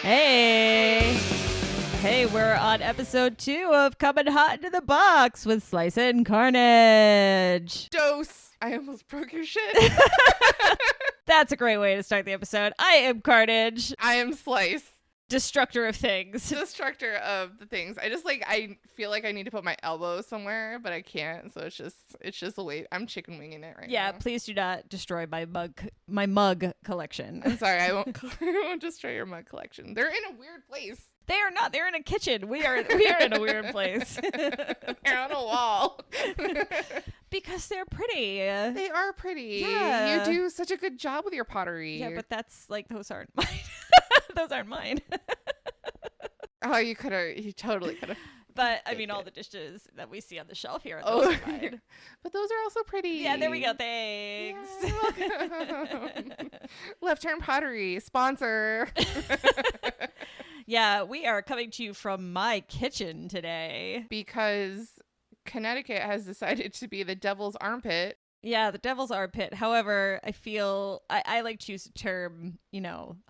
Hey. Hey, we're on episode 2 of Coming Hot into the Box with Slice and Carnage. Dose. I almost broke your shit. That's a great way to start the episode. I am Carnage. I am Slice. Destructor of things. Destructor of the things. I feel like I need to put my elbow somewhere, but I can't. So it's just a wait. I'm chicken winging it right now. Yeah, please do not destroy my mug collection. I'm sorry. I won't destroy your mug collection. They're in a weird place. They are not. They're in a kitchen. We are in a weird place. They're on a wall. Because they're pretty. They are pretty. Yeah. You do such a good job with your pottery. Yeah, but that's like, those aren't mine. Those aren't mine. Oh, you totally could have. But I mean, all the dishes that we see on the shelf here are those are mine. But those are also pretty. Yeah, there we go. Thanks. Left Turn Pottery sponsor. Yeah, we are coming to you from my kitchen today. Because Connecticut has decided to be the devil's armpit. Yeah, the devil's armpit. However, I feel I like to use the term,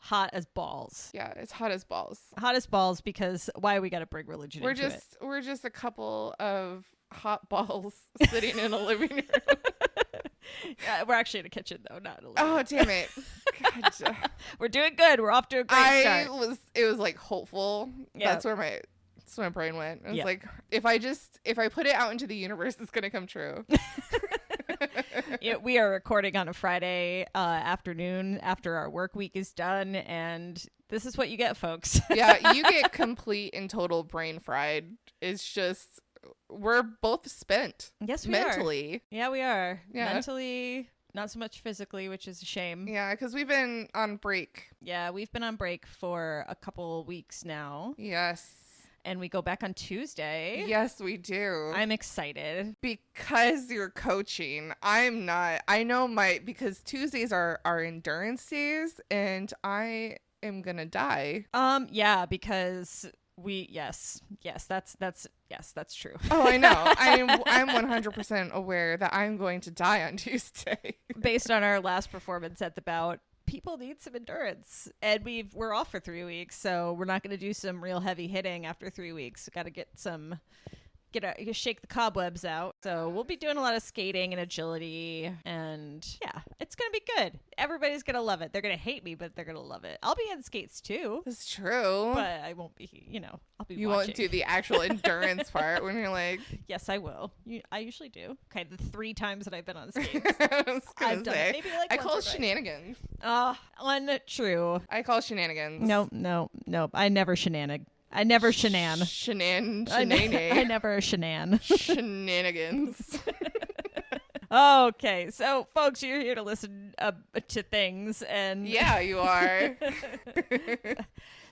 hot as balls. Yeah, it's hot as balls. Hot as balls, because why we got to bring religion into it? We're just a couple of hot balls sitting in a living room. We're actually in a kitchen though, not in a living room. Oh, damn it. God. We're doing good. We're off to a great start. It was like hopeful. Yeah. That's where my brain went. It was Yeah. like, if I put it out into the universe, it's gonna come true. Yeah, we are recording on a Friday afternoon after our work week is done, and this is what you get, folks. Yeah, you get complete and total brain fried. It's just, we're both spent. Yes, we mentally. are. Yeah, we are. Yeah. Mentally, not so much physically, which is a shame. Yeah, because we've been on break. Yeah, we've been on break for a couple weeks now. Yes. And we go back on Tuesday. Yes, we do. I'm excited. Because you're coaching. I'm not. I know because Tuesdays are our endurance days, and I am gonna die. Yeah, because yes, that's true. Oh, I know. I'm 100% aware that I'm going to die on Tuesday. Based on our last performance at the bout, people need some endurance, and we're off for 3 weeks, so we're not going to do some real heavy hitting after 3 weeks. Got to shake the cobwebs out. So we'll be doing a lot of skating and agility, and yeah, it's gonna be good. Everybody's gonna love it. They're gonna hate me, but they're gonna love it. I'll be in skates too. That's true. But I won't be, I'll be You watching. won't do the actual endurance part when you're like... Yes, I will. I usually do. Okay, the 3 times that I've been on skates. I've done it. Maybe like I once call or it twice. shenanigans. Untrue. I call shenanigans. No. I never shenan. I never shenan. I never shenan. Shenanigans. Okay, so folks, you're here to listen to things, and yeah, you are.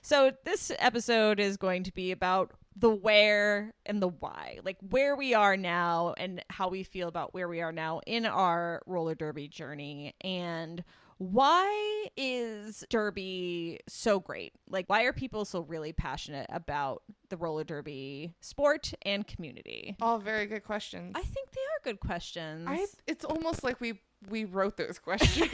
So this episode is going to be about the where and the why, like where we are now and how we feel about where we are now in our roller derby journey, and why is derby so great? Like, why are people so really passionate about the roller derby sport and community? All very good questions. I think they are good questions. It's almost like we wrote those questions.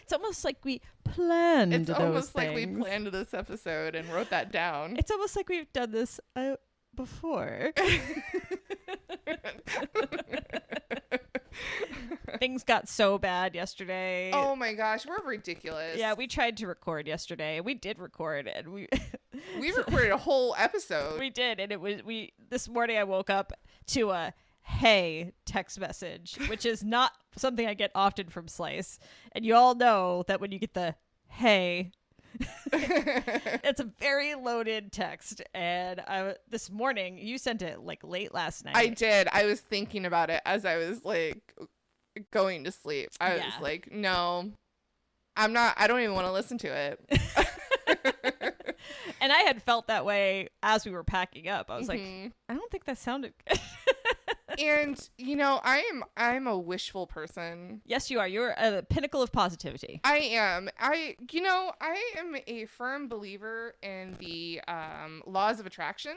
It's almost like we planned It's those almost like we things. planned this episode and wrote that down. It's almost like we've done this before. Things got so bad yesterday. Oh my gosh, we're ridiculous. Yeah, we tried to record yesterday. We did record, and we recorded a whole episode. We did, and this morning I woke up to a "Hey" text message, which is not something I get often from Slice. And you all know that when you get the "Hey," it's a very loaded text. And this morning, you sent it like late last night. I did. I was thinking about it as I was like going to sleep. I was like, no, I'm not. I don't even want to listen to it. And I had felt that way as we were packing up. I was like, I don't think that sounded good. And I'm a wishful person. Yes, you are. You're a pinnacle of positivity. I am. I am a firm believer in the laws of attraction.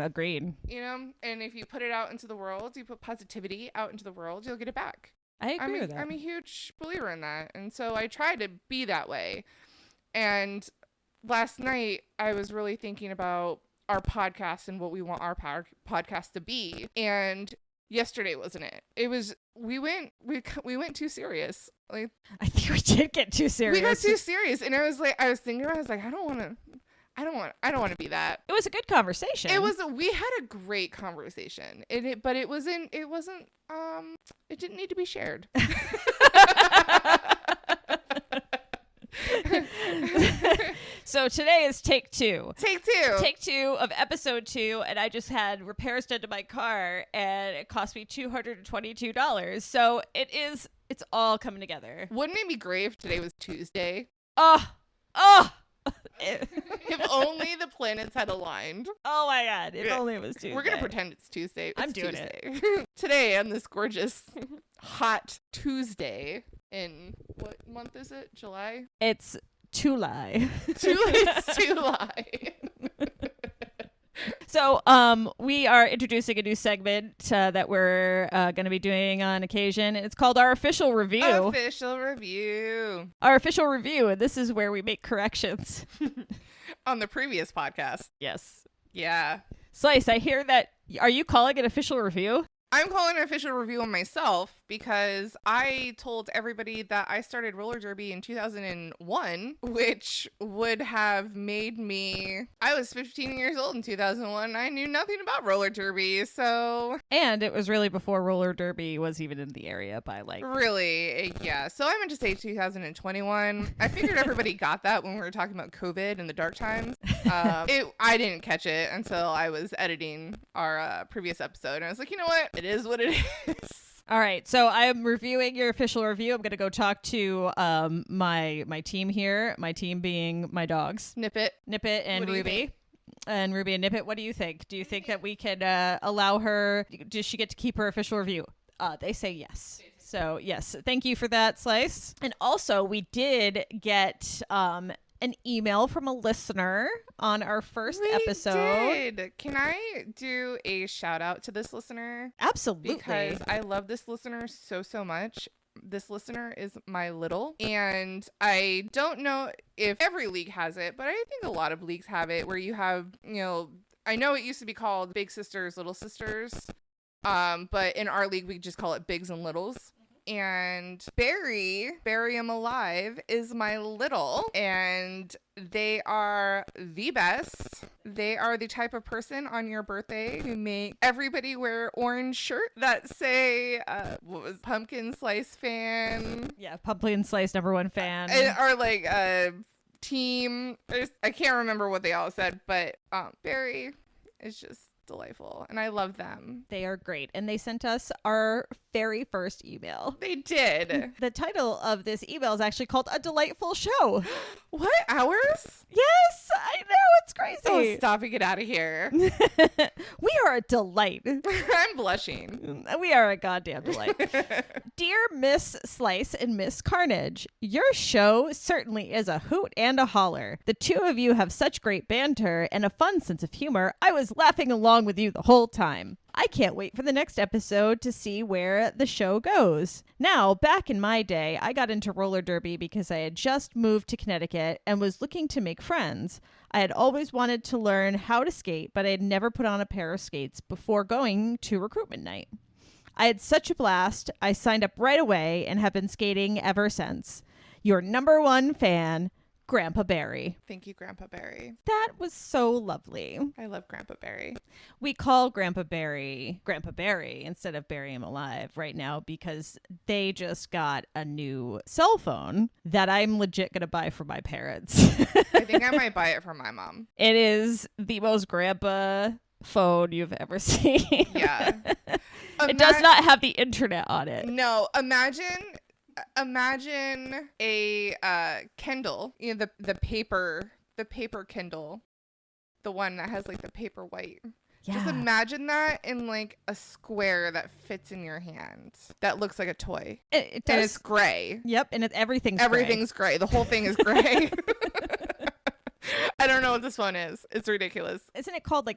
Agreed. And if you put it out into the world, you put positivity out into the world, you'll get it back. I agree with that. I'm a huge believer in that. And so I try to be that way. And last night I was really thinking about our podcast and what we want our podcast to be. And yesterday wasn't it? It was we went too serious. Like I think we did get too serious. we got too serious, and I was thinking about it, I was like, I don't want to be that. It was a good conversation. We had a great conversation. But it wasn't it didn't need to be shared. So today is take two. Take two of episode 2, and I just had repairs done to my car, and it cost me $222. So it's all coming together. Wouldn't it be great if today was Tuesday? Oh. If only the planets had aligned. Oh my God! If only it was Tuesday. We're gonna pretend it's Tuesday. I'm doing it today on this gorgeous, hot Tuesday. In what month is it? July. It's July. It's July. So, we are introducing a new segment that we're going to be doing on occasion. It's called our official review. Our official review, and this is where we make corrections on the previous podcast. Yes. Yeah. Slice, I hear that. Are you calling it official review? I'm calling an official review on myself because I told everybody that I started roller derby in 2001, which would have made me... I was 15 years old in 2001, and I knew nothing about roller derby, so... And it was really before roller derby was even in the area by Really, yeah. So I meant to say 2021. I figured everybody got that when we were talking about COVID and the dark times. I didn't catch it until I was editing our previous episode, and I was like, you know what? It is what it is. All right, so I'm reviewing your official review. I'm going to go talk to my team here, my team being my dogs. Nippet, and Ruby. And Ruby and Nippet, what do you think? Do you think that we could allow her, does she get to keep her official review? They say yes. So, yes, thank you for that, Slice. And also, we did get... an email from a listener on our first episode. Can I do a shout out to this listener? Absolutely. Because I love this listener so much. This listener is my little, and I don't know if every league has it, but I think a lot of leagues have it where you have, I know it used to be called Big Sisters, Little Sisters. But in our league, we just call it Bigs and Littles. And Bury 'em Alive is my little, and they are the best. They are the type of person on your birthday who make everybody wear orange shirt that say, what was Pumpkin Slice fan? Yeah, Pumpkin Slice #1 fan. Or team. I can't remember what they all said, but Bury is just delightful, and I love them. They are great, and they sent us our very first email. They did. The title of this email is actually called A Delightful Show. What? Ours? Yes, I know, it's crazy. Oh, stop and get out of here. We are a delight. I'm blushing. We are a goddamn delight. Dear Miss Slice and Miss Karnage, your show certainly is a hoot and a holler. The two of you have such great banter and a fun sense of humor. I was laughing along with you the whole time. I can't wait for the next episode to see where the show goes. Now, back in my day, I got into roller derby because I had just moved to Connecticut and was looking to make friends. I had always wanted to learn how to skate, but I had never put on a pair of skates before going to recruitment night. I had such a blast. I signed up right away and have been skating ever since. Your #1 fan, Grandpa Barry. Thank you, Grandpa Barry. That was so lovely. I love Grandpa Barry. We call Grandpa Barry instead of Bury 'em Alive right now because they just got a new cell phone that I'm legit going to buy for my parents. I think I might buy it for my mom. It is the most grandpa phone you've ever seen. Yeah. It does not have the internet on it. No, imagine a Kindle, the paper Kindle, the one that has the paper white. Yeah. Just imagine that in a square that fits in your hand that looks like a toy. It does. And it's gray. Yep, and everything's gray. The whole thing is gray. I don't know what this one is. It's ridiculous. Isn't it called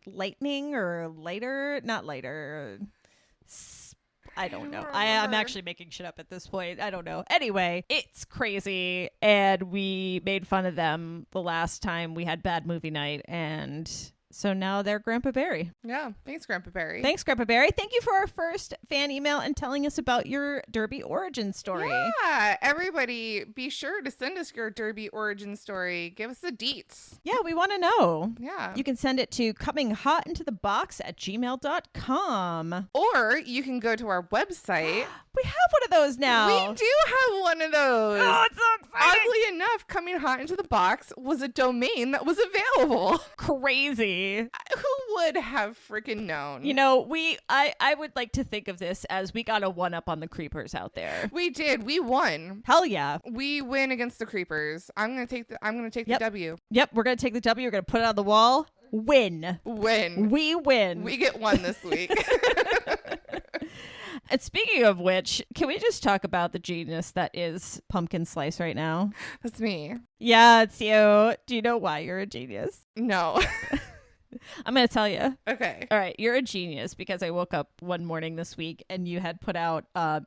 lightning or lighter? Not lighter. I don't know. don't I'm remember. actually making shit up at this point. I don't know. Anyway, it's crazy. And we made fun of them the last time we had bad movie night. And so now they're Grandpa Barry. Yeah. Thanks, Grandpa Barry. Thanks, Grandpa Barry. Thank you for our first fan email and telling us about your Derby origin story. Yeah. Everybody, be sure to send us your Derby origin story. Give us the deets. Yeah, we want to know. Yeah. You can send it to cominghotintothebox@gmail.com. Or you can go to our website. We have one of those now. We do have one of those. Oh, it's so exciting. Oddly enough, Coming Hot Into the Box was a domain that was available. Crazy. Who would have freaking known? You know, I would like to think of this as we got a one up on the creepers out there. We did. We won. Hell yeah. We win against the creepers. I'm gonna take the Yep. W. Yep, we're gonna take the W, we're gonna put it on the wall. Win. Win. We win. We get one this week. And speaking of which, can we just talk about the genius that is Pumpkin Slice right now? That's me. Yeah, it's you. Do you know why you're a genius? No. I'm going to tell you. Okay. All right, you're a genius because I woke up one morning this week and you had put out a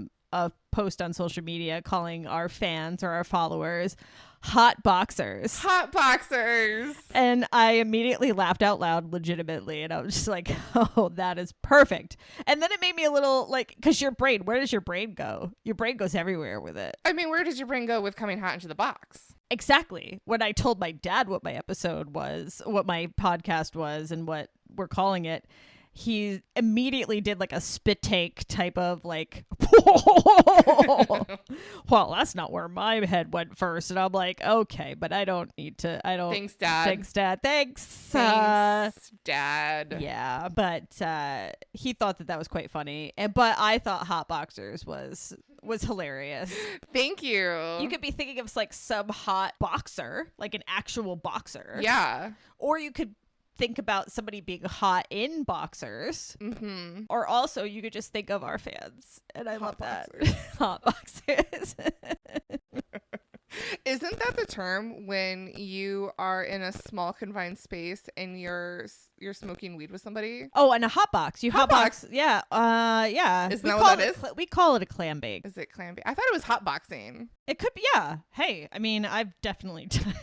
post on social media calling our fans or our followers hot boxers. Hot boxers. And I immediately laughed out loud, legitimately. And I was just like, oh, that is perfect. And then it made me a little like, because your brain, where does your brain go? Your brain goes everywhere with it. I mean, where does your brain go with Coming Hot Into the Box? Exactly. When I told my dad what my episode was, what my podcast was, and what we're calling it, he immediately did like a spit take type of like, well, that's not where my head went first. And I'm like, okay, but I don't need to. I don't. Thanks, Dad. Thanks, Dad. Thanks. Thanks, Dad. Yeah, but he thought that was quite funny. But I thought hot boxers was hilarious. Thank you. You could be thinking of like some hot boxer, like an actual boxer. Yeah. Or you could think about somebody being hot in boxers. Mm-hmm. Or also you could just think of our fans. And I love Hot that. Hot boxers. Isn't that the term when you are in a small confined space and you're smoking weed with somebody? Oh, and a hot box. You Hot hot box. Yeah. Yeah. Isn't We that call what that it is? We call it a clam bake. Is it clam bake? I thought it was hot boxing. It could be, yeah. Hey, I mean, I've definitely done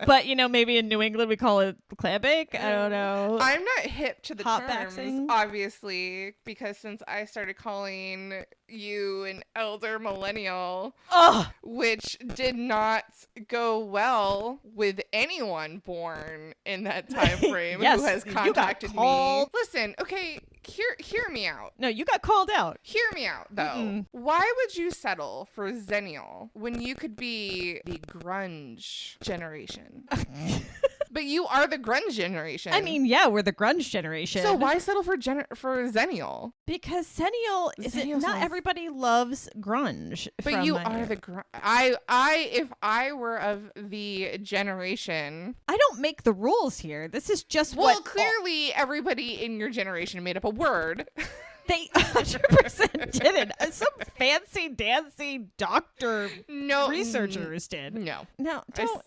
but, you know, maybe in New England we call it clam bake. I don't know. I'm not hip to the Hot terms, boxing? obviously, because since I started calling you an elder millennial, Oh, which did not go well with anyone born in that time frame Yes, who has you got contacted me. called. Listen, okay, hear me out. no, you got called out. Hear me out, though. Mm-mm. Why would you settle for Zennial when you could be the grunge generation? But you are the grunge generation. I mean, yeah, we're the grunge generation. so why settle for Zennial? Because Sennial Zennial not sounds- everybody loves grunge. But from you my- are the if I were of the generation. I don't make the rules here. This is just Well, what clearly everybody in your generation made up a word. they 100% didn't. Some fancy dancy doctor No researchers did. No. No, don't.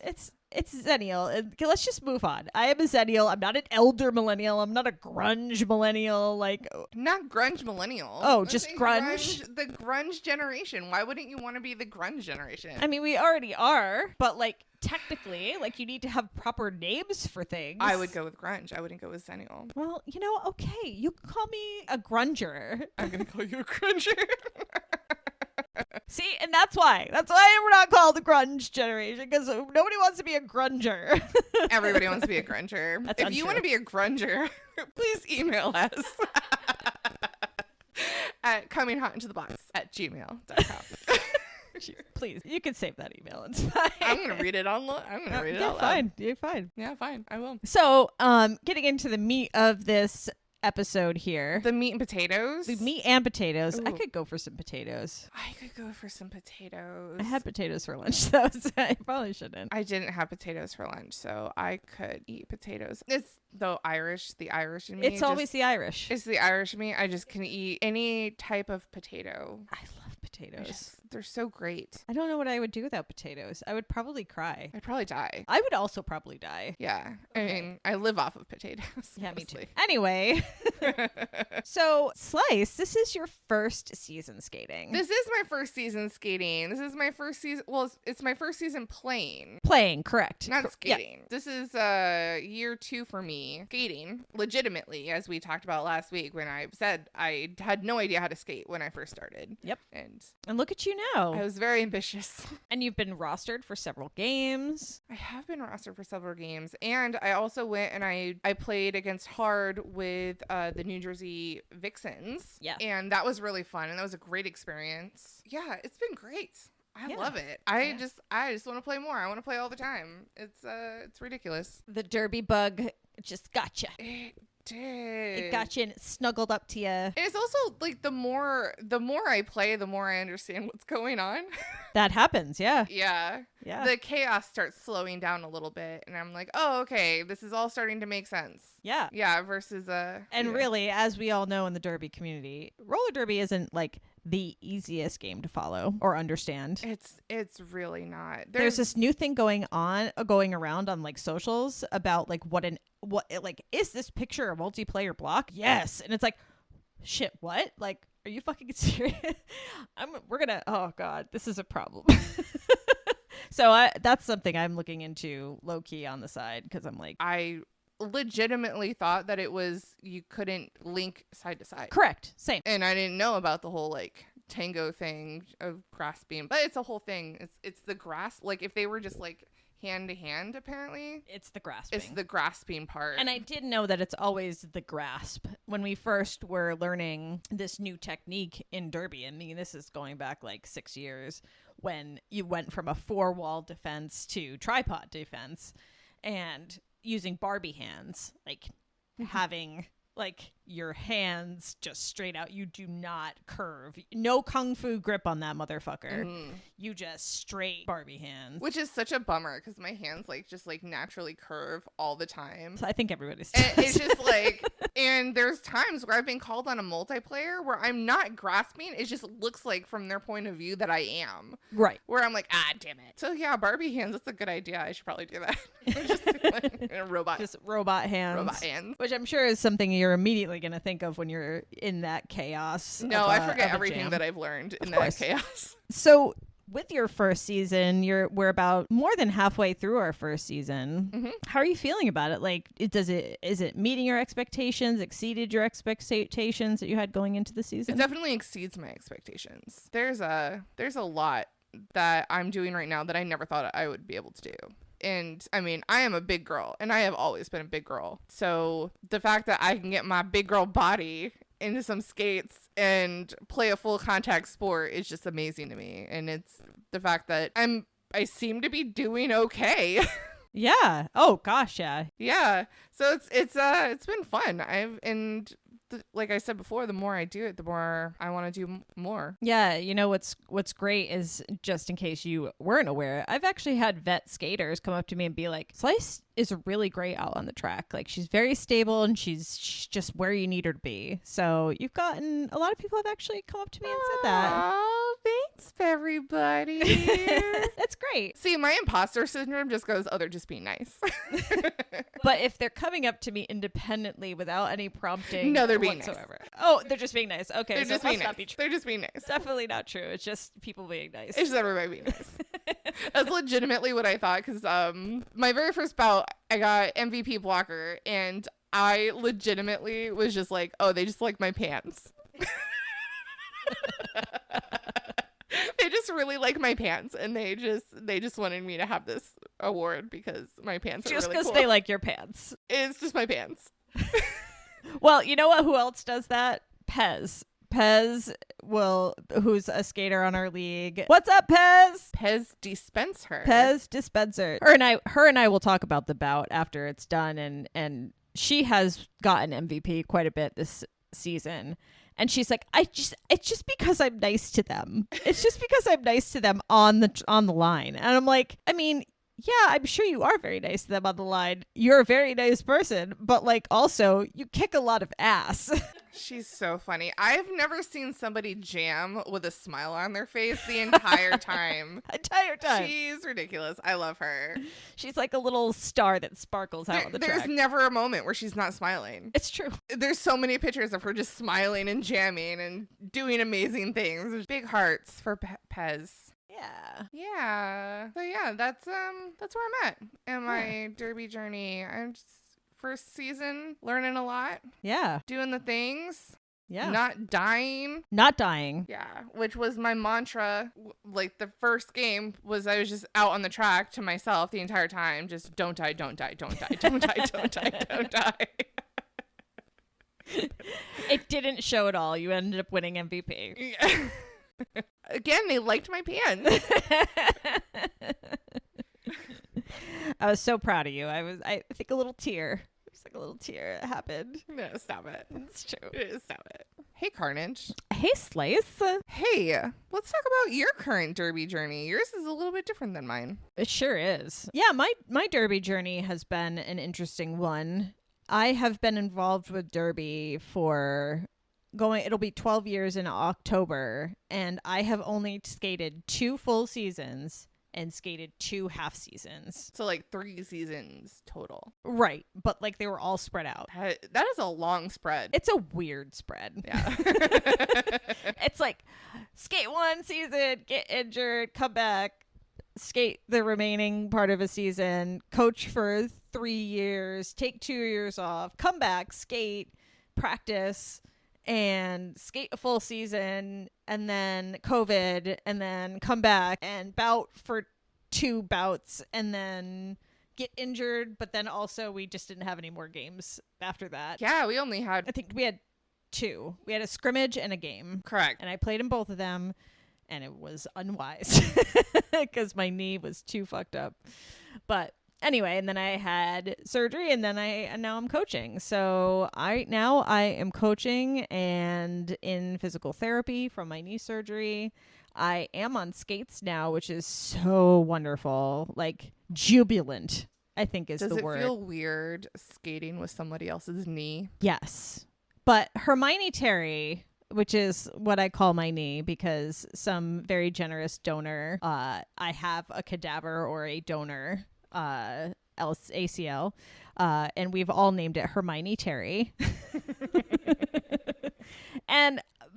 It's Zennial. Okay, let's just move on. I am a Zennial. I'm not an elder millennial. I'm not a grunge millennial. Like, Not grunge millennial. Oh, Let's just say grunge? The grunge generation. Why wouldn't you want to be the grunge generation? I mean, we already are, but like technically, like you need to have proper names for things. I would go with grunge. I wouldn't go with Zennial. Well, you know, okay, you can call me a grunger. I'm gonna call you a grunger. See, and that's why we're not called the grunge generation, because nobody wants to be a grunger. Everybody wants to be a grunger. That's If you want to untrue. be a grunger, please email us at cominghotintothebox@gmail.com. Please, you can save that email. It's fine. I'm gonna read it on. I'm gonna read it You're out loud. fine. You're fine. Yeah, fine. I will. So, getting into the meat of this episode here. The meat and potatoes. The meat and potatoes. I Ooh. could go for some potatoes. I could go for some potatoes. I had potatoes for lunch, though, so I probably shouldn't. I didn't have potatoes for lunch, so I could eat potatoes. It's the Irish in me. It's always the Irish. It's the Irish in me. I just can eat any type of potato. I love potatoes. They're so great. I don't know what I would do without potatoes. I would probably cry. I'd probably die. I would also probably die. Yeah. Okay. I mean, I live off of potatoes. Yeah, me too. mostly. Anyway, so Slice, this is your first season skating. This is my first season skating. This is my first season. Well, it's my first season playing. Playing, correct. Not Yeah. skating. This is year 2 for me skating legitimately, as we talked about last week when I said I had no idea how to skate when I first started. Yep. And And look at you I now. was very ambitious. And you've been rostered for several games. I have been rostered for several games, and I also went and I played against hard with the New Jersey Vixens. Yeah. And that was really fun, and that was a great experience. Yeah, it's been great. I Yeah. love it. I just want to play more. I want to play all the time. It's ridiculous. The derby bug just got you. It did. It got you and it snuggled up to you. And it's also like the more I play, the more I understand what's going on. That happens, yeah. Yeah. Yeah. The chaos starts slowing down a little bit, and I'm like, oh, okay, this is all starting to make sense. Yeah. Yeah, versus And yeah. really, as we all know in the derby community, roller derby isn't like the easiest game to follow or understand. It's really not. There's this new thing going around on like socials about like what is this picture a multiplayer block? Yes. And it's like, shit, what? Like, are you fucking serious? Oh God, this is a problem. So that's something I'm looking into low key on the side because I'm like, I legitimately thought that it was you couldn't link side to side. correct, same. And I didn't know about the whole like tango thing of grasping, but it's a whole thing. It's the grasp. Like if they were just like hand to hand, apparently It's the grasping. it's the grasping part. And I did know that it's always the grasp. When we first were learning this new technique in derby, I mean, this is going back like 6 years, when you went from a 4-wall defense to tripod defense and using Barbie hands, like having like your hands just straight out. You do not curve. No kung fu grip on that motherfucker. You just straight Barbie hands. Which is such a bummer because my hands like just like naturally curve all the time. So I think everybody's And it's just like, and there's times where I've been called on a multiplayer where I'm not grasping. It just looks like from their point of view that I am. right. Where I'm like, damn it. So yeah, Barbie hands, that's a good idea. I should probably do that. Just do like, a robot. Just robot hands. Robot hands. Which I'm sure is something you're immediately going to think of when you're in that chaos. No, of I a- forget of a everything jam. that I've learned in Of that course. chaos. So with your first season, we're about more than halfway through our first season. Mhm. How are you feeling about it? Like, is it meeting your expectations? Exceeded your expectations that you had going into the It season? definitely exceeds my expectations. There's a lot that I'm doing right now that I never thought I would be able to do. And I mean, I am a big girl and I have always been a big girl. So the fact that I can get my big girl body into some skates and play a full contact sport is just amazing to me. And it's the fact that I seem to be doing okay. Yeah. Oh gosh, yeah. Yeah. So it's been fun. Like I said before, the more I do it, the more I want to do more. Yeah, you know what's great is, just in case you weren't aware, I've actually had vet skaters come up to me and be like, Slice is really great out on the track. Like, she's very stable and she's just where you need her to be. So you've gotten a lot of people have actually come up to me and said that. Oh, thanks, everybody. That's great. See, my imposter syndrome just goes, they're just being nice. But if they're coming up to me independently without any prompting, No, they're being nice. whatsoever. Oh, they're just being nice. Okay, They're so just it must being not nice. be true. They're just being nice. It's definitely not true. It's just people being nice. It's just everybody being nice. That's legitimately what I thought, because my very first bout, I got MVP blocker, and I legitimately was just like, oh, they just like my pants. They just really like my pants, and they just wanted me to have this award because my pants are Just really because cool. they like your pants. It's just my pants. Well, you know what? Who else does that? Pez. Who's a skater on our league. What's up, Pez? Pez dispenser. Pez dispenser. Her and I will talk about the bout after it's done, and she has gotten MVP quite a bit this season. And she's like, it's just because I'm nice to them. It's just because I'm nice to them on the line. And I'm like, I mean, yeah, I'm sure you are very nice to them on the line. You're a very nice person, but like also you kick a lot of ass. She's so funny. I've never seen somebody jam with a smile on their face the entire time. Entire time. She's ridiculous. I love her. She's like a little star that sparkles out on the There's track. never a moment where she's not smiling. It's true. There's so many pictures of her just smiling and jamming and doing amazing things. There's big hearts for Pez. Yeah. Yeah. So yeah, that's where I'm at in my derby journey. I'm just first season, learning a lot, Yeah. doing the things, Yeah. not dying. Not dying. Yeah, which was my mantra. Like the first game was I was just out on the track to myself the entire time, just don't die, don't die, don't die, don't die, don't die, don't die. It didn't show at all. You ended up winning MVP. Yeah. Again, they liked my pants. I was so proud of you. I think a little tear. It's like a little tear happened. No, stop it. It's true. Stop it. Hey, Karnage. Hey, Slice. Hey, let's talk about your current derby journey. Yours is a little bit different than mine. It sure is. Yeah, my derby journey has been an interesting one. I have been involved with derby for it'll be 12 years in October, and I have only skated 2 full seasons and skated 2 half seasons. So like 3 seasons total. Right, but like they were all spread out. That is a long spread. It's a weird spread. Yeah. It's like skate 1 season, get injured, come back, skate the remaining part of a season, coach for 3 years, take 2 years off, come back, skate, practice, and skate a full season, and then COVID, and then come back and bout for 2 bouts, and then get injured, but then also we just didn't have any more games after that. Yeah, we only had... I think we had 2. We had a scrimmage and a game. Correct. And I played in both of them, and it was unwise because my knee was too fucked up. But anyway, and then I had surgery, and now I'm coaching. So I am coaching and in physical therapy from my knee surgery. I am on skates now, which is so wonderful. Like jubilant, I think is the word. Does it feel weird skating with somebody else's knee? Yes. But Hermione Terry, which is what I call my knee because some very generous donor, I have a cadaver or a donor, ACL, and we've all named it Hermione Terry.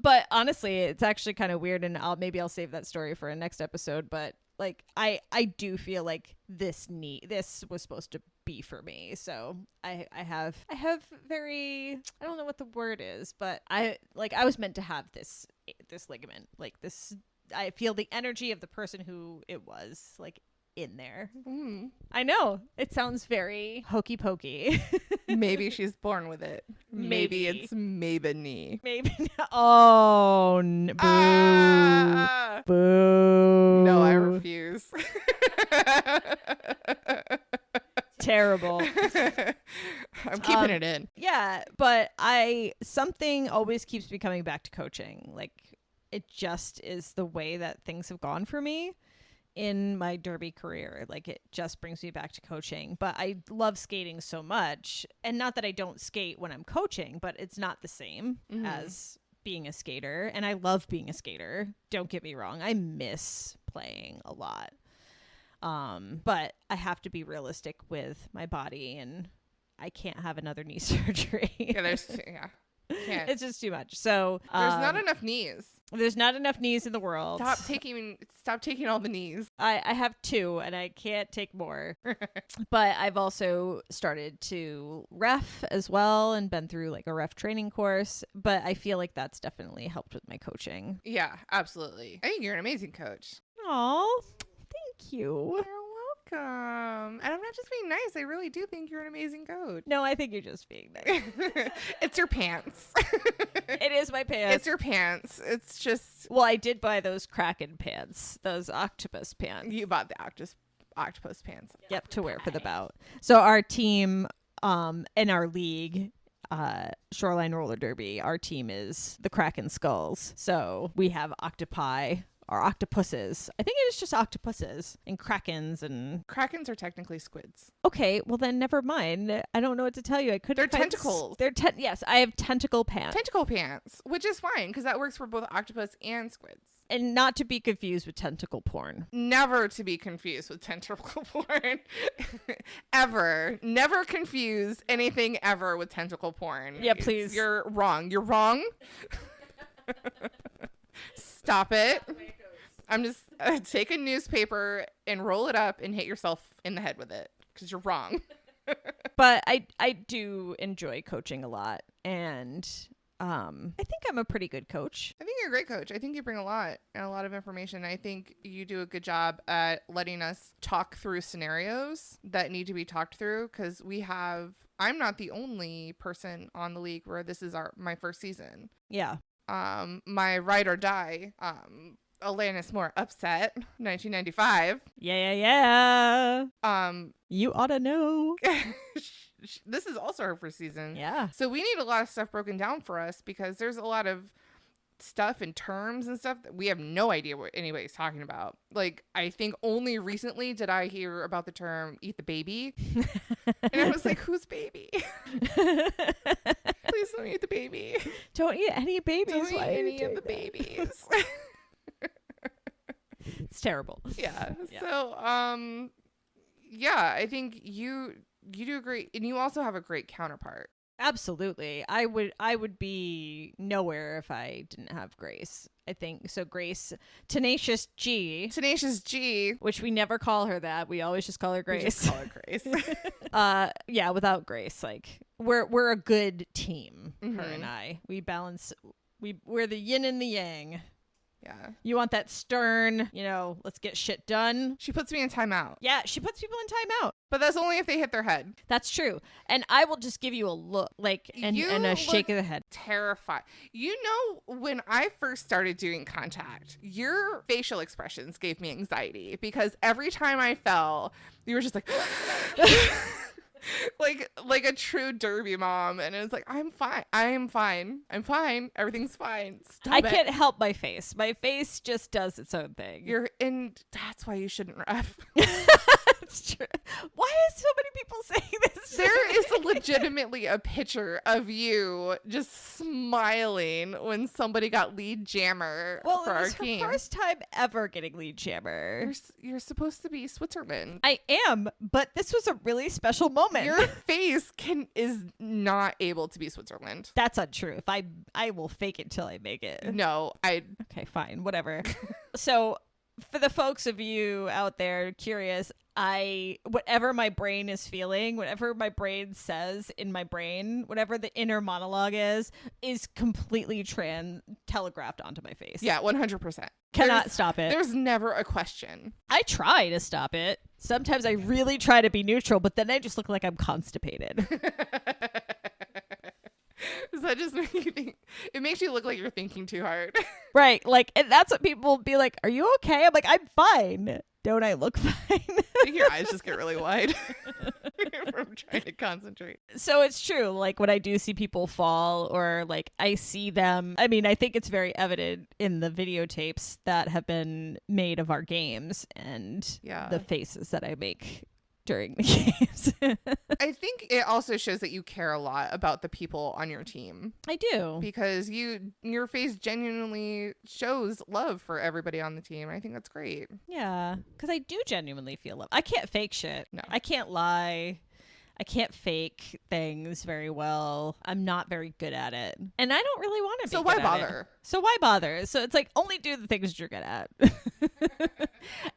But honestly, it's actually kind of weird, and maybe I'll save that story for a next episode. But like, I do feel like this was supposed to be for me. So I have very, I don't know what the word is, but I was meant to have this ligament, like this. I feel the energy of the person who it was like in there. I know it sounds very hokey pokey. Maybe she's born with it. Maybe it's Mabony. Maybe. Oh, boo. Boo. No, I refuse. Terrible. I'm keeping it in. Yeah, but something always keeps me coming back to coaching. Like, it just is the way that things have gone for me in my derby career. Like, it just brings me back to coaching. But I love skating so much, and not that I don't skate when I'm coaching, but it's not the same as being a skater. And I love being a skater, don't get me wrong. I miss playing a lot, but I have to be realistic with my body, and I can't have another knee surgery. Can't. It's just too much. So there's not enough knees. There's not enough knees in the world. Stop taking all the knees. I have 2, and I can't take more. But I've also started to ref as well, and been through like a ref training course. But I feel like that's definitely helped with my coaching. Yeah, absolutely. I think you're an amazing coach. Oh, thank you. You're welcome. And I'm not just being nice. I really do think you're an amazing coach. No, I think you're just being nice. It's your pants. It is my pants. It's your pants. It's just... Well, I did buy those Kraken pants, those octopus pants. You bought the octopus pants. Yep, to wear for the bout. So our team in our league, Shoreline Roller Derby, our team is the Kraken Skulls. So we have octopi are octopuses. I think it is just octopuses and krakens and... Krakens are technically squids. Okay, well then never mind. I don't know what to tell you. I couldn't They're find tentacles. Yes, I have tentacle pants. Tentacle pants, which is fine because that works for both octopus and squids. And not to be confused with tentacle porn. Never to be confused with tentacle porn. Ever. Never confuse anything ever with tentacle porn. Yeah, please. You're wrong. You're wrong. Stop it. I'm just take a newspaper and roll it up and hit yourself in the head with it because you're wrong. But I do enjoy coaching a lot, and I think I'm a pretty good coach. I think you're a great coach. I think you bring a lot of information. I think you do a good job at letting us talk through scenarios that need to be talked through because I'm not the only person on the league where this is my first season. Yeah. My ride or die, Alanis Moore upset 1995. Yeah. Um, you ought to know. This is also her first season. Yeah. So we need a lot of stuff broken down for us because there's a lot of stuff and terms and stuff that we have no idea what anybody's talking about. Like, I think only recently did I hear about the term eat the baby. And I was like, who's baby? Please don't eat the baby. Don't eat any babies. Don't eat any of the babies. It's terrible. Yeah. So, yeah, I think you do great, and you also have a great counterpart. Absolutely. I would be nowhere if I didn't have Grace. I think so. Grace, Tenacious G, which we never call her that. We always just call her Grace. We just call her Grace. Yeah, without Grace, like we're a good team. Mm-hmm. Her and I, we balance. We're the yin and the yang. Yeah. You want that stern, let's get shit done. She puts me in timeout. Yeah, she puts people in timeout. But that's only if they hit their head. That's true. And I will just give you a look, and a shake of the head. Terrified. When I first started doing contact, your facial expressions gave me anxiety because every time I fell, you were just like... like a true derby mom, and it's like, I'm fine, everything's fine. I can't help my face just does its own thing. And that's why you shouldn't ref. It's true. Why is so many people saying this? There is legitimately a picture of you just smiling when somebody got lead jammer for our team. Her first time ever getting lead jammer. You're supposed to be Switzerland. I am, but this was a really special moment. Your face is not able to be Switzerland. That's untrue. If I will fake it till I make it. No, Okay, fine, whatever. So, for the folks of you out there curious, whatever my brain is feeling, whatever my brain says in my brain, whatever the inner monologue is completely telegraphed onto my face. Yeah, 100%. Cannot stop it. There's never a question. I try to stop it. Sometimes I really try to be neutral, but then I just look like I'm constipated. Does that just make you think? It makes you look like you're thinking too hard. Right. Like, and that's what people be like, are you okay? I'm like, I'm fine. Don't I look fine? I think your eyes just get really wide from trying to concentrate. So it's true. Like, when I do see people fall or like I see them, I mean, I think it's very evident in the videotapes that have been made of our games and the faces that I make during the games. I think it also shows that you care a lot about the people on your team. I do. Because your face genuinely shows love for everybody on the team. I think that's great. Yeah, because I do genuinely feel love. I can't fake shit. No. I can't lie. I can't fake things very well. I'm not very good at it. And I don't really want to be So good why at bother? it. So why bother? So it's like, only do the things you're good at.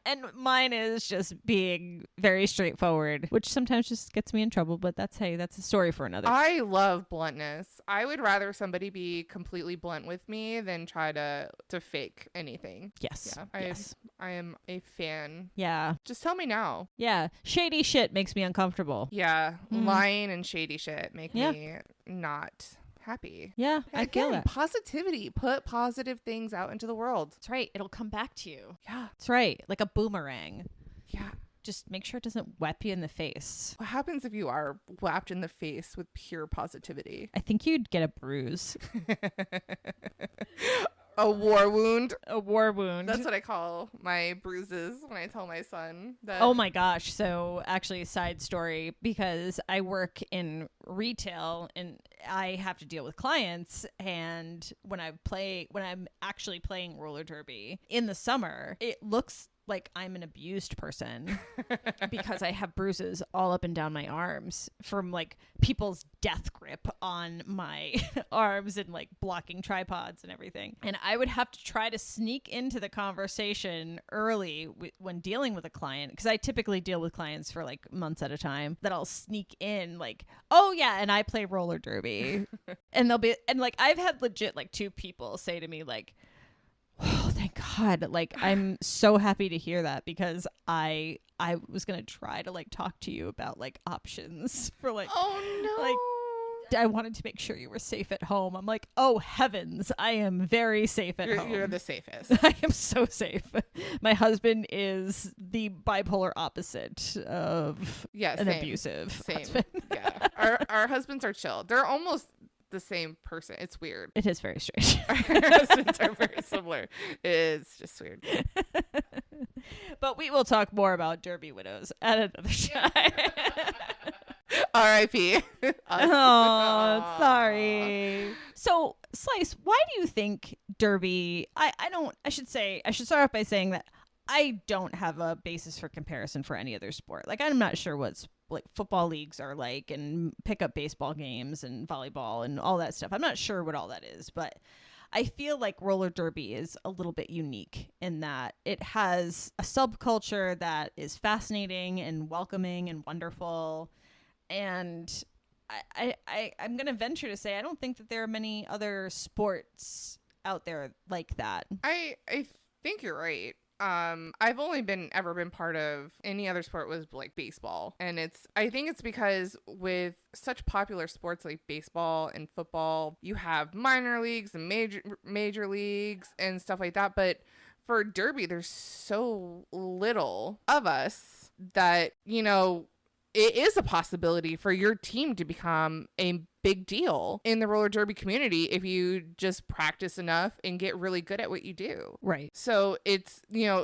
And mine is just being very straightforward, which sometimes just gets me in trouble, but that's a story for another. I love bluntness. I would rather somebody be completely blunt with me than try to fake anything. Yes. Yeah. Yes. I am a fan. Yeah. Just tell me now. Yeah. Shady shit makes me uncomfortable. Yeah. Lying and shady shit make me not happy. Yeah, I feel that. Positivity. Put positive things out into the world. That's right. It'll come back to you. Yeah. That's right. Like a boomerang. Yeah. Just make sure it doesn't whap you in the face. What happens if you are whapped in the face with pure positivity? I think you'd get a bruise. A war wound. A war wound. That's what I call my bruises when I tell my son that. Oh my gosh. So actually a side story, because I work in retail and I have to deal with clients, and when I'm actually playing roller derby in the summer, it looks like I'm an abused person because I have bruises all up and down my arms from like people's death grip on my arms and like blocking tripods and everything. And I would have to try to sneak into the conversation early when dealing with a client, because I typically deal with clients for like months at a time, that I'll sneak in like, oh yeah, and I play roller derby. And like I've had legit like 2 people say to me like, oh, thank God. Like, I'm so happy to hear that, because I was going to try to like talk to you about like options for like, Oh no. like, I wanted to make sure you were safe at home. I'm like, oh heavens, I am very safe at home. You're the safest. I am so safe. My husband is the bipolar opposite of an abusive husband. Yeah. Our husbands are chill. They're almost the same person. It's weird. It is very strange. Our husbands are very similar. It's just weird. But we will talk more about Derby Widows at another time. R.I.P. Oh, sorry. So, Slice, why do you think Derby? I should start off by saying that I don't have a basis for comparison for any other sport. Like, I'm not sure what's like football leagues are like, and pickup baseball games and volleyball and all that stuff. I'm not sure what all that is, but I feel like roller derby is a little bit unique in that it has a subculture that is fascinating and welcoming and wonderful. And I'm going to venture to say I don't think that there are many other sports out there like that. I think you're right. I've only ever been part of any other sport was like baseball. And I think it's because with such popular sports like baseball and football, you have minor leagues and major leagues and stuff like that. But for derby, there's so little of us that, it is a possibility for your team to become a big deal in the roller derby community if you just practice enough and get really good at what you do. Right. So it's,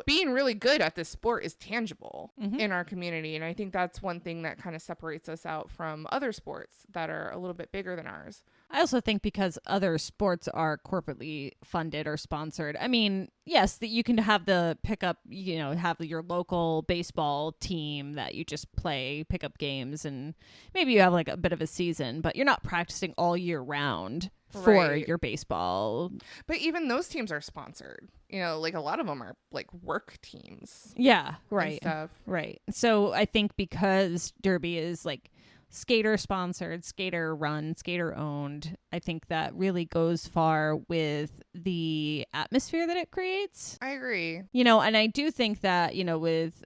being really good at this sport is tangible in our community. And I think that's one thing that kind of separates us out from other sports that are a little bit bigger than ours. I also think because other sports are corporately funded or sponsored. I mean, yes, that you can have the pickup, have your local baseball team that you just play pickup games, and maybe you have like a bit of a season, but you're not practicing all year round for your baseball. But even those teams are sponsored. Like a lot of them are like work teams. Yeah, right. And stuff. Right. So I think because derby is like skater sponsored, skater run, skater owned, I think that really goes far with the atmosphere that it creates. I agree. And I do think that, with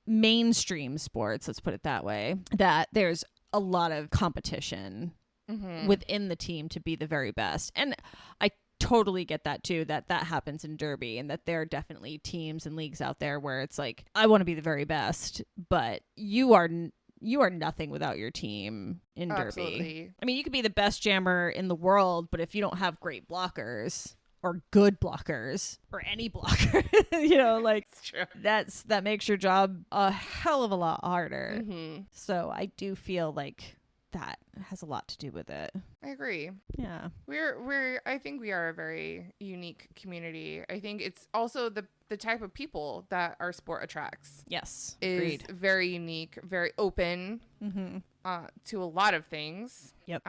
mainstream sports, let's put it that way, that there's a lot of competition within the team to be the very best. And I totally get that too, that happens in derby, and that there are definitely teams and leagues out there where it's like, I want to be the very best, but you are nothing without your team in derby. Absolutely. I mean, you could be the best jammer in the world, but if you don't have great blockers or good blockers or any blocker, that makes your job a hell of a lot harder. So I do feel like that has a lot to do with it. I agree. Yeah. I think we are a very unique community. I think it's also the type of people that our sport attracts. Yes. Is agreed. Very unique, very open to a lot of things. Yep.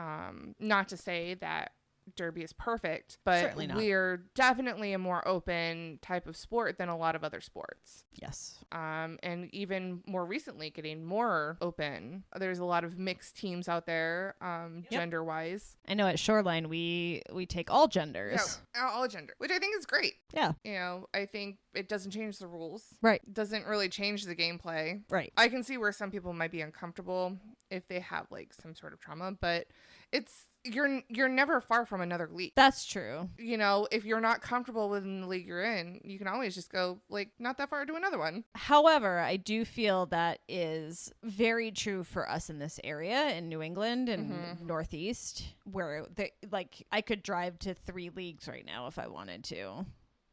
Not to say that derby is perfect, but certainly not. We're definitely a more open type of sport than a lot of other sports. Yes. And even more recently getting more open. There's a lot of mixed teams out there, gender wise. I know at Shoreline we take all genders. Yeah, all gender, which I think is great. Yeah. I think it doesn't change the rules. Right. It doesn't really change the gameplay. Right. I can see where some people might be uncomfortable if they have like some sort of trauma, but it's you're never far from another league. That's true. You know, if you're not comfortable within the league you're in, you can always just go like not that far to another one. However, I do feel that is very true for us in this area in New England and Northeast, where I could drive to 3 leagues right now if I wanted to.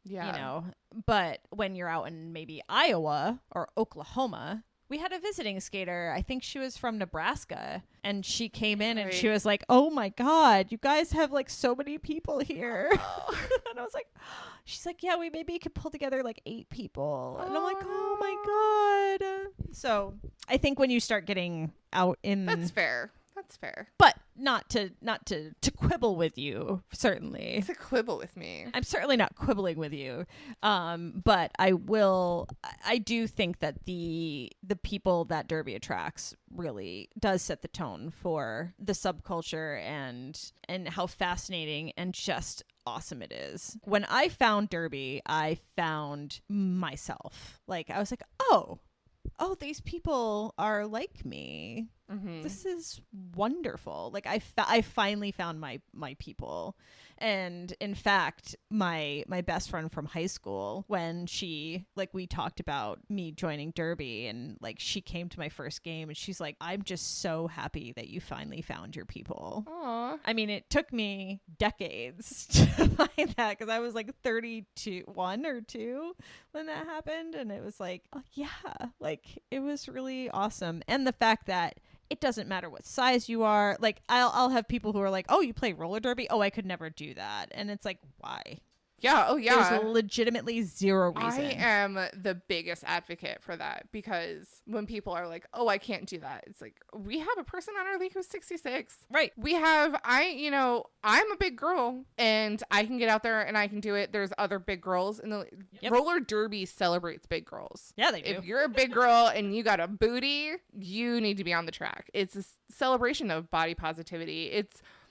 Yeah. You know, but when you're out in maybe Iowa or Oklahoma, we had a visiting skater. I think she was from Nebraska, and she came in and she was like, "Oh my God, you guys have like so many people here." And I was like, she's like, "Yeah, we maybe could pull together like 8 people." And I'm like, "Oh my God." So I think when you start getting out in, That's fair. That's fair. but not to quibble with you, certainly. To quibble with me. I'm certainly not quibbling with you. But I do think that the people that Derby attracts really does set the tone for the subculture and how fascinating and just awesome it is. When I found Derby, I found myself. Like, I was like, oh, these people are like me. This is wonderful. Like, I finally found my people. And in fact, my best friend from high school, when we talked about me joining Derby, and like she came to my first game and she's like, "I'm just so happy that you finally found your people." Aww. I mean, it took me decades to find that, because I was like 1 or 2 when that happened. And it was like, oh yeah, like it was really awesome. And the fact that it doesn't matter what size you are. Like, I'll have people who are like, "Oh, you play roller derby? Oh, I could never do that." And it's like, why? Yeah. Oh, yeah. There's legitimately zero reason. I am the biggest advocate for that, because when people are like, "Oh, I can't do that," it's like, we have a person on our league who's 66. Right. I'm a big girl and I can get out there and I can do it. There's other big girls, and the roller derby celebrates big girls. Yeah, they do. If you're a big girl and you got a booty, you need to be on the track. It's a celebration of body positivity.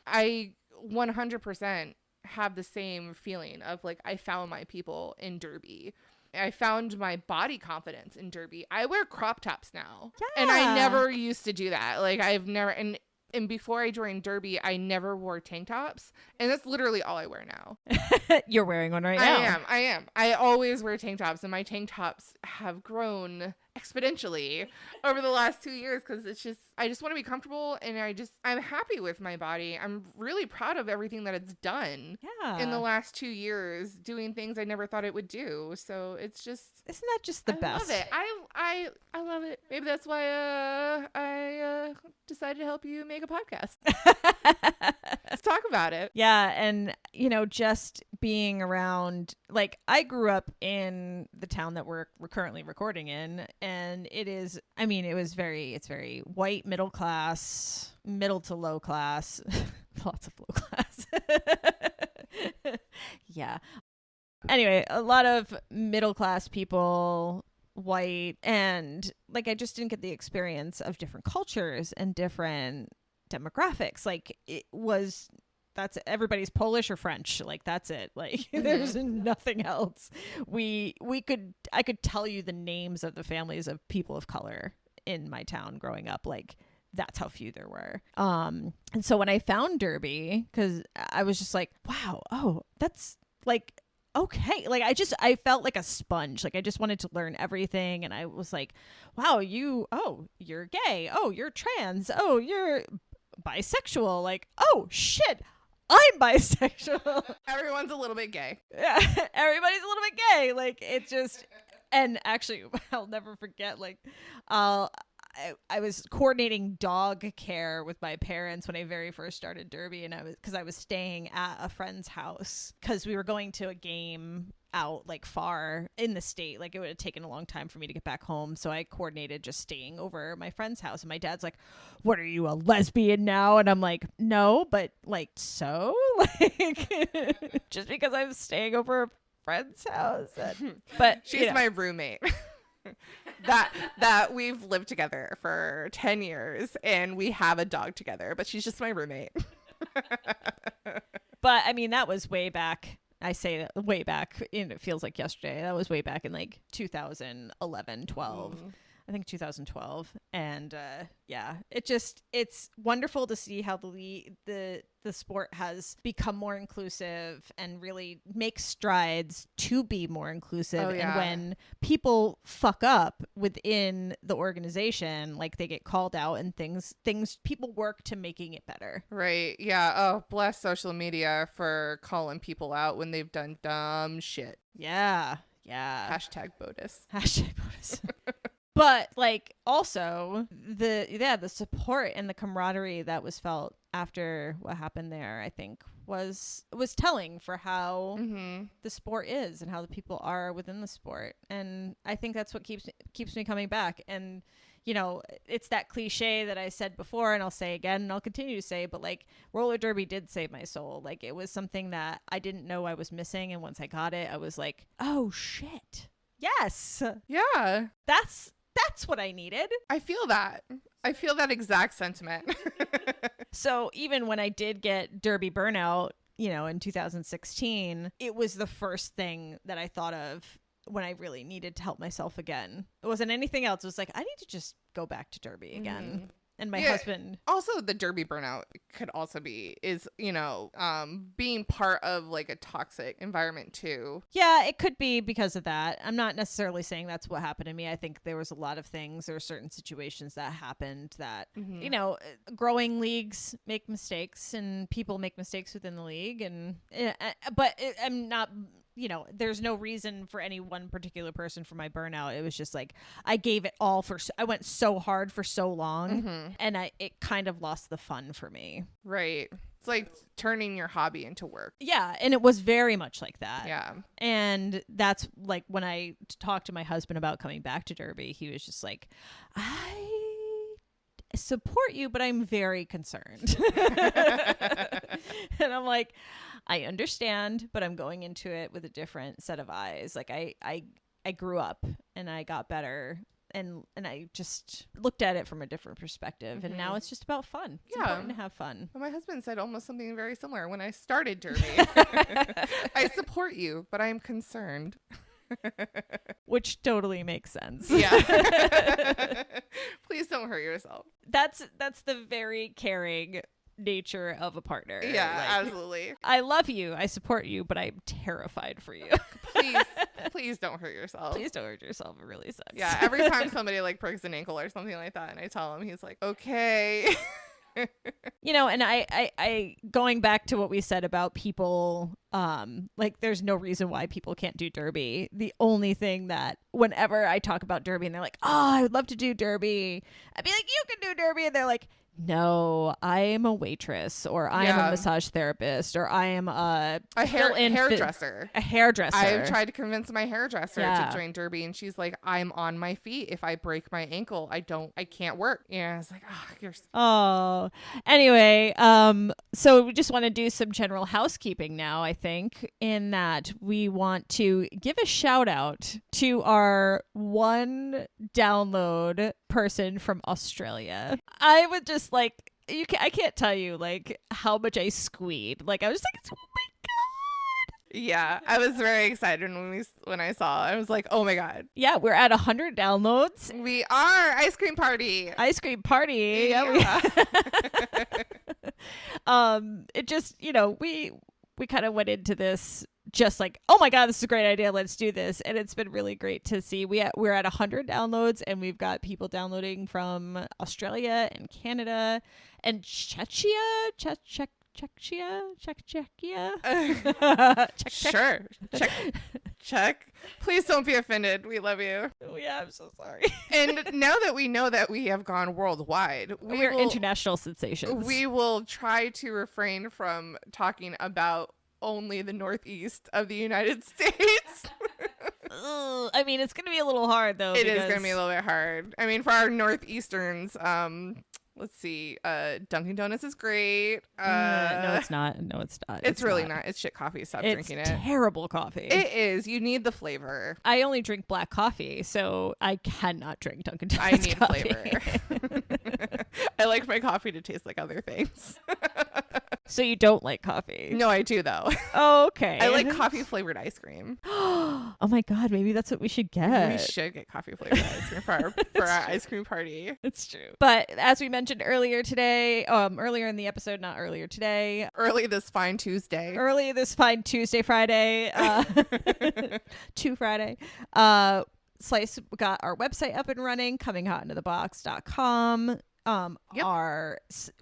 I 100% have the same feeling of like, I found my people in Derby. I found my body confidence in Derby. I wear crop tops now. Yeah. And I never used to do that. Like, I've never, and before I joined Derby, I never wore tank tops. And that's literally all I wear now. You're wearing one right now. I am. I always wear tank tops, and my tank tops have grown exponentially over the last 2 years, because I just want to be comfortable, and I'm happy with my body. I'm really proud of everything that it's done in the last 2 years, doing things I never thought it would do. So it's just, isn't that just the best? I love it. I love it. Maybe that's why I decided to help you make a podcast. Let's talk about it. Yeah, and just being around, like, I grew up in the town that we're currently recording in, and it's very white, middle class, middle to low class, lots of low class. Yeah. Anyway, a lot of middle class people, white, and like, I just didn't get the experience of different cultures and different demographics. Like, that's everybody's Polish or French. Like, that's it. Like, there's nothing else. I could tell you the names of the families of people of color in my town growing up. Like, that's how few there were. And so when I found Derby, because I was just like, wow, oh, that's like, okay. Like, I felt like a sponge. Like, I just wanted to learn everything. And I was like, wow, you're gay. Oh, you're trans. Oh, you're bisexual. Like, oh shit, I'm bisexual. Everyone's a little bit gay. Yeah, everybody's a little bit gay. Like, it just, and actually, I'll never forget, like, I was coordinating dog care with my parents when I very first started Derby, and I was staying at a friend's house because we were going to a game out like far in the state. Like, it would have taken a long time for me to get back home, so I coordinated just staying over at my friend's house. And my dad's like, "What, are you a lesbian now?" And I'm like, "No, but like, so like just because I'm staying over a friend's house." But she's my roommate. that we've lived together for 10 years and we have a dog together, but she's just my roommate. But I mean, that was way back. I say that way back, and it feels like yesterday. That was way back in like 2011, 12. I think 2012. And yeah, it's wonderful to see how the sport has become more inclusive and really make strides to be more inclusive. Oh, yeah. And when people fuck up within the organization, like they get called out and things people work to making it better. Right. Yeah. Oh, bless social media for calling people out when they've done dumb shit. Yeah. Yeah. Hashtag BOTUS. Hashtag bonus. But like also the support and the camaraderie that was felt after what happened there, I think was telling for how the sport is and how the people are within the sport. And I think that's what keeps me coming back. And you know, it's that cliche that I said before and I'll say again and I'll continue to say, but like roller derby did save my soul. Like it was something that I didn't know I was missing, and once I got it, I was like, oh shit. Yes. Yeah. That's what I needed. I feel that. I feel that exact sentiment. So even when I did get derby burnout, you know, in 2016, it was the first thing that I thought of when I really needed to help myself again. It wasn't anything else. It was like, I need to just go back to derby again. And my husband. Also, the derby burnout could also be, you know, being part of like a toxic environment too. Yeah, it could be because of that. I'm not necessarily saying that's what happened to me. I think there was a lot of things or certain situations that happened that, you know, growing leagues make mistakes and people make mistakes within the league. I'm not, you know, there's no reason for any one particular person for my burnout. It was just like, I gave it all I went so hard for so long and it kind of lost the fun for me. Right. It's like turning your hobby into work. Yeah. And it was very much like that. Yeah. And that's like when I talked to my husband about coming back to derby, he was just like, I support you, but I'm very concerned. And I'm like, I understand, but I'm going into it with a different set of eyes. Like I grew up and I got better and I just looked at it from a different perspective. And now it's just about fun. It's important to have fun. Well, my husband said almost something very similar when I started derby. I support you, but I am concerned. Which totally makes sense. Yeah. Please don't hurt yourself. That's the very caring nature of a partner. Yeah, like, absolutely. I love you. I support you, but I'm terrified for you. Please don't hurt yourself. Please don't hurt yourself. It really sucks. Yeah, every time somebody like breaks an ankle or something like that and I tell him, he's like, okay. You know, and I going back to what we said about people, like there's no reason why people can't do derby. The only thing that whenever I talk about derby and they're like, oh, I would love to do derby, I'd be like, you can do derby. And they're like, no, I am a waitress, or I am a massage therapist, or I am a hairdresser. A hairdresser. I've tried to convince my hairdresser to join derby, and she's like, I'm on my feet. If I break my ankle, I can't work. Yeah, I was like, oh, anyway, so we just want to do some general housekeeping now, I think, in that we want to give a shout out to our one download person from Australia. I would just like, I can't tell you like how much I squeed. Like I was just like, oh my god. Yeah, I was very excited when I saw. I was like, oh my god. Yeah, we're at 100 downloads. We are. Ice cream party. Yeah. It just, you know, we kind of went into this just like, oh my god, this is a great idea, let's do this. And it's been really great to see. We're at 100 downloads and we've got people downloading from Australia and Canada and Czechia. Sure. Check. Please don't be offended. We love you. Oh, yeah, I'm so sorry. And now that we know that we have gone worldwide, we're international sensations. We will try to refrain from talking about only the Northeast of the United States. I mean, it's going to be a little hard, though. It is going to be a little bit hard. I mean, for our Northeasterns, let's see. Dunkin' Donuts is great. No, it's not. It's really not. It's shit coffee. Stop drinking it. It's terrible coffee. It is. You need the flavor. I only drink black coffee, so I cannot drink Dunkin' Donuts. I need coffee. flavor. I like my coffee to taste like other things. So you don't like coffee? No, I do though. Oh, okay. I like coffee flavored ice cream. Oh my God, maybe that's what we should get. We should get coffee flavored ice cream for our ice cream party. It's true. But as we mentioned earlier today, earlier in the episode, not earlier today. Early this fine Tuesday. Early this fine Friday. To Friday. Slice got our website up and running, cominghotintothebox.com.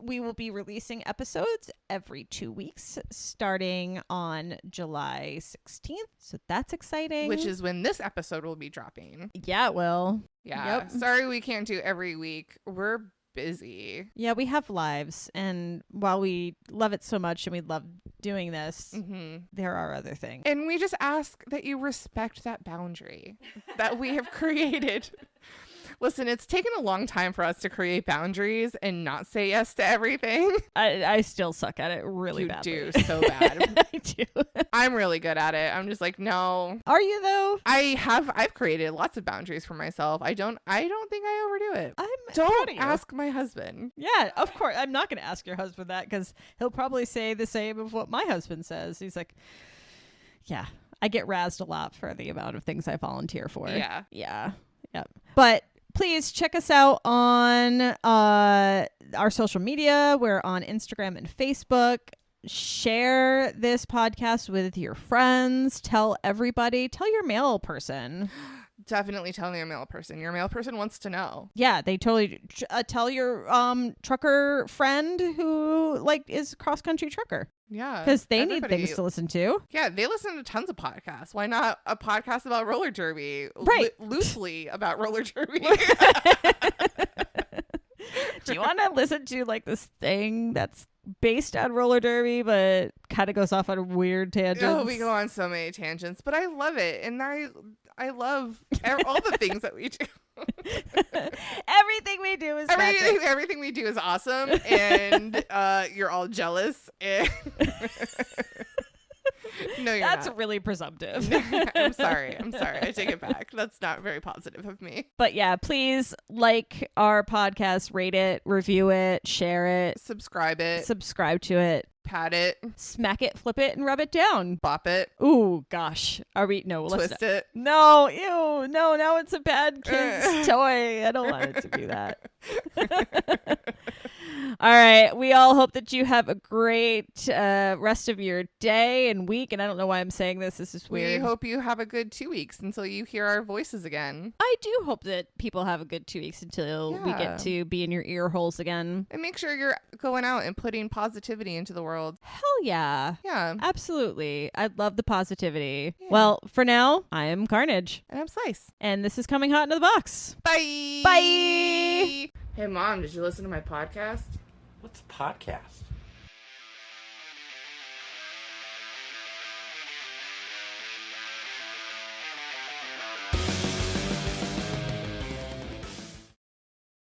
We will be releasing episodes every 2 weeks starting on July 16th. So that's exciting. Which is when this episode will be dropping. Yeah, it will. Yeah. Yep. Sorry we can't do every week. We're busy. Yeah, we have lives. And while we love it so much and we love doing this, there are other things. And we just ask that you respect that boundary that we have created. Listen, it's taken a long time for us to create boundaries and not say yes to everything. I still suck at it really badly. You do so bad. I do. I'm really good at it. I'm just like, no. Are you though? I've created lots of boundaries for myself. I don't think I overdo it. Don't ask my husband. Yeah, of course. I'm not going to ask your husband that because he'll probably say the same of what my husband says. He's like, yeah, I get razzed a lot for the amount of things I volunteer for. Yeah. But please check us out on our social media. We're on Instagram and Facebook. Share this podcast with your friends. Tell everybody. Tell your mail person. Definitely tell your mail person. Your mail person wants to know. Yeah, they totally tell your trucker friend who is cross-country trucker. Yeah. Because they need things to listen to. Yeah, they listen to tons of podcasts. Why not a podcast about roller derby? Right. Loosely about roller derby. Do you want to listen to this thing that's based on roller derby but kind of goes off on weird tangents? Oh, we go on so many tangents, but I love it. And I love all the things that we do. Everything we do is everything we do is awesome, and you're all jealous. And no, That's not. really presumptive. I'm sorry. I take it back. That's not very positive of me. But yeah, please like our podcast, rate it, review it, share it, subscribe to it, pat it, smack it, flip it, and rub it down. Bop it. Ooh, gosh. Are we? No, let's twist it. No, ew, no. Now it's a bad kid's toy. I don't want it to do that. All right. We all hope that you have a great rest of your day and week. And I don't know why I'm saying this. This is weird. We hope you have a good 2 weeks until you hear our voices again. I do hope that people have a good 2 weeks until we get to be in your ear holes again. And make sure you're going out and putting positivity into the world. Hell yeah. Yeah. Absolutely. I love the positivity. Yeah. Well, for now, I am Karnage. And I'm Slice. And this is Coming Hot into the Box. Bye. Bye. Hey, Mom, did you listen to my podcast? What's a podcast?